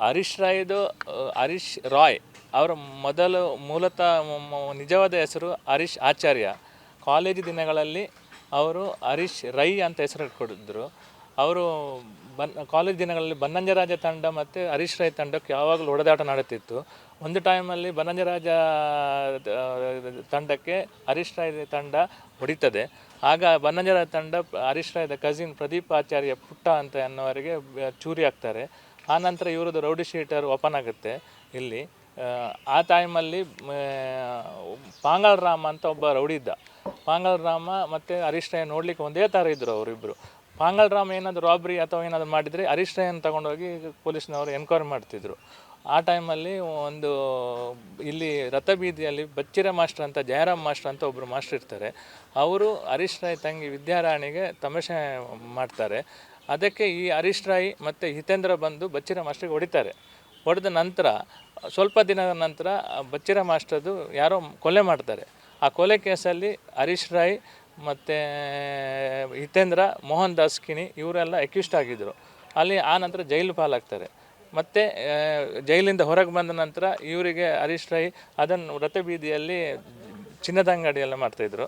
ಹರೀಶ್ ರಾಯ್ದು ಹರೀಶ್ ರಾಯ್ ಅವರ ಮೊದಲು ಮೂಲತಃ ನಿಜವಾದ ಹೆಸರು ಹರೀಶ್ ಆಚಾರ್ಯ. ಕಾಲೇಜು ದಿನಗಳಲ್ಲಿ ಅವರು ಹರೀಶ್ ರೈ ಅಂತ ಹೆಸರು ಇಟ್ಕೊಂಡಿದ್ದರು. ಅವರು ಕಾಲೇಜ್ ದಿನಗಳಲ್ಲಿ ಬನ್ನಂಜರಾಜ ತಂಡ ಮತ್ತು ಹರೀಶ್ ರೈ ತಂಡಕ್ಕೆ ಯಾವಾಗಲೂ ಹೊಡೆದಾಟ ನಡೆಯುತ್ತಿತ್ತು. ಒಂದು ಟೈಮಲ್ಲಿ ಬನ್ನಂಜರಾಜ ತಂಡಕ್ಕೆ ಹರೀಶ್ ರೈ ತಂಡ ಹೊಡಿತದೆ. ಆಗ ಬನ್ನಂಜರಾಜ ತಂಡ ಹರೀಶ್ ರಾಯ್ದ ಕಸಿನ್ ಪ್ರದೀಪ್ ಆಚಾರ್ಯ ಪುಟ್ಟ ಅಂತ ಅನ್ನೋವರಿಗೆ ಚೂರಿ ಆಗ್ತಾರೆ. ಆನಂತರ ಇವ್ರದ್ದು ರೌಡಿ ಶೀಟರ್ ಓಪನ್ ಆಗುತ್ತೆ ಇಲ್ಲಿ. ಆ ಟೈಮಲ್ಲಿ ಪಾಂಗಲ್ ರಾಮ ಅಂತ ಒಬ್ಬ ರೌಡಿ ಇದ್ದ. ಪಾಂಗಲ್ ರಾಮ ಮತ್ತು ಹರೀಶ್ ರಾಯ್ ನೋಡಲಿಕ್ಕೆ ಒಂದೇ ಥರ ಇದ್ದರು ಅವರಿಬ್ಬರು. ಪಾಂಗಲ್ ರಾಮ ಏನಾದರೂ ರಾಬ್ರಿ ಅಥವಾ ಏನಾದರೂ ಮಾಡಿದರೆ ಹರೀಶ್ ರಾಯನ್ನು ತಗೊಂಡೋಗಿ ಪೊಲೀಸ್ನವರು ಎನ್ಕ್ವೈರಿ ಮಾಡ್ತಿದ್ರು. ಆ ಟೈಮಲ್ಲಿ ಒಂದು ಇಲ್ಲಿ ರಥಬೀದಿಯಲ್ಲಿ ಬಚ್ಚಿರ ಮಾಸ್ಟರ್ ಅಂತ ಜಯರಾಮ್ ಮಾಸ್ಟರ್ ಅಂತ ಒಬ್ಬರು ಮಾಸ್ಟರ್ ಇರ್ತಾರೆ. ಅವರು ಹರೀಶ್ ರಾಯ್ ತಂಗಿ ವಿದ್ಯಾರಾಣಿಗೆ ತಮಾಷೆ ಮಾಡ್ತಾರೆ. ಅದಕ್ಕೆ ಈ ಹರೀಶ್ ರಾಯ್ ಮತ್ತು ಹಿತೇಂದ್ರ ಬಂದು ಬಚ್ಚಿರ ಮಾಸ್ಟರ್ಗೆ ಹೊಡಿತಾರೆ. ಹೊಡೆದ ನಂತರ ಸ್ವಲ್ಪ ದಿನದ ನಂತರ ಬಚ್ಚಿರ ಮಾಸ್ಟರ್ದು ಯಾರೋ ಕೊಲೆ ಮಾಡ್ತಾರೆ. ಆ ಕೊಲೆ ಕೇಸಲ್ಲಿ ಹರೀಶ್ ರಾಯ್ ಮತ್ತು ಹಿತೇಂದ್ರ, ಮೋಹನ್ ದಾಸ್ ಕಿಣಿ ಇವರೆಲ್ಲ ಅಕ್ಯೂಸ್ಡ್ ಆಗಿದ್ದರು. ಅಲ್ಲಿ ಆ ನಂತರ ಜೈಲು ಪಾಲಾಗ್ತಾರೆ. ಮತ್ತು ಜೈಲಿಂದ ಹೊರಗೆ ಬಂದ ನಂತರ ಇವರಿಗೆ ಹರೀಶ್ ರಾಯ್ ಅದನ್ನು ರಥಬೀದಿಯಲ್ಲಿ ಚಿನ್ನದ ಅಂಗಡಿ ಎಲ್ಲ ಮಾಡ್ತಾಯಿದ್ರು.